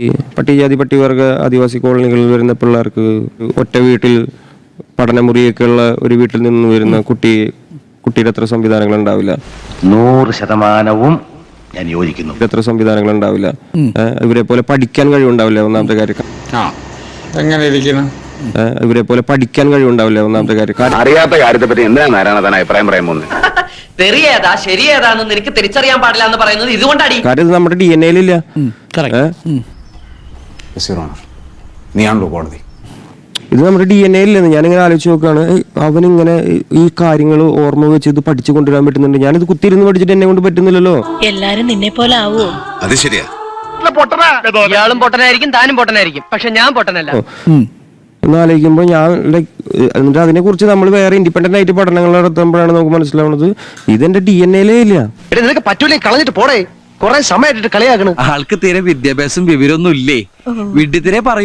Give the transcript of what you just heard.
ഈ പട്ടികജാതി പട്ടികവർഗ ആദിവാസി കോളനികളിൽ വരുന്ന പിള്ളേർക്ക് ഒറ്റ വീട്ടിൽ പഠനമുറിയൊക്കെയുള്ള ഒരു വീട്ടിൽ നിന്ന് വരുന്ന കുട്ടിയുടെ അത്ര സംവിധാനങ്ങൾ ഉണ്ടാവില്ല. 100% ഞാൻ യോജിക്കുന്നു. എത്ര സംവിധാനങ്ങൾ ഉണ്ടാവില്ല. ഇവരെ പോലെ പഠിക്കാൻ കഴിവുണ്ടാവില്ല. ഒന്നാമത്തെ കാര്യം ഇവരെ പോലെ പഠിക്കാൻ കഴിവുണ്ടാവില്ല. ഒന്നാമത്തെ കാര്യം അറിയാത്ത കാര്യത്തെ പറ്റി എന്തിനാ നാരായണ അഭിപ്രായം പറയാൻ പോകുന്നത്? തെറിയേതാ ശരിയേതാണെന്ന് എനിക്ക് തിരിച്ചറിയാൻ പാടില്ല എന്ന് പറയുന്നത് ഇതുകൊണ്ടാണ്. കാര്യം ഇത് നമ്മുടെ DNA യിലില്ല. നീയാണല്ലോ കോടതി. ഇത് നമ്മുടെ DNA യില്ലെന്ന് ഞാനിങ്ങനെ ആലോചിച്ച് നോക്കുകയാണ്. അവനിങ്ങനെ ഈ കാര്യങ്ങൾ ഓർമ്മ വെച്ച് ഇത് പഠിച്ചു കൊണ്ടുവരാൻ പറ്റുന്നുണ്ട്. ഞാനിത് കുത്തിയിരുന്ന് പഠിച്ചിട്ട് എന്നെ കൊണ്ട് പറ്റുന്നില്ലല്ലോ. എല്ലാരും നിന്നെ പോലെ ആവോ? അത് ശരിയാ. ഇയാളും പൊട്ടനായിരിക്കും താനും പൊട്ടനായിരിക്കും, പക്ഷെ ഞാൻ പൊട്ടനല്ല. എന്ന് ആലോചിക്കുമ്പോൾ ഞാൻ എന്നിട്ട് അതിനെ കുറിച്ച് നമ്മൾ വേറെ ഇൻഡിപെൻഡന്റ് ആയിട്ട് പഠനങ്ങൾ നടത്തുമ്പോഴാണ് നമുക്ക് മനസ്സിലാവുന്നത് ഇതെന്റെ DNA യിലേ ഇല്ല. നിനക്ക് പറ്റൂലേ കളഞ്ഞിട്ട് പോടേ. കുറെ സമയമായിട്ട് കളിയാക്കണ്. ആൾക്ക് തീരെ വിദ്യാഭ്യാസം വിവരമൊന്നും ഇല്ലേ? വിഡ്ഢിത്തിരെ പറയും.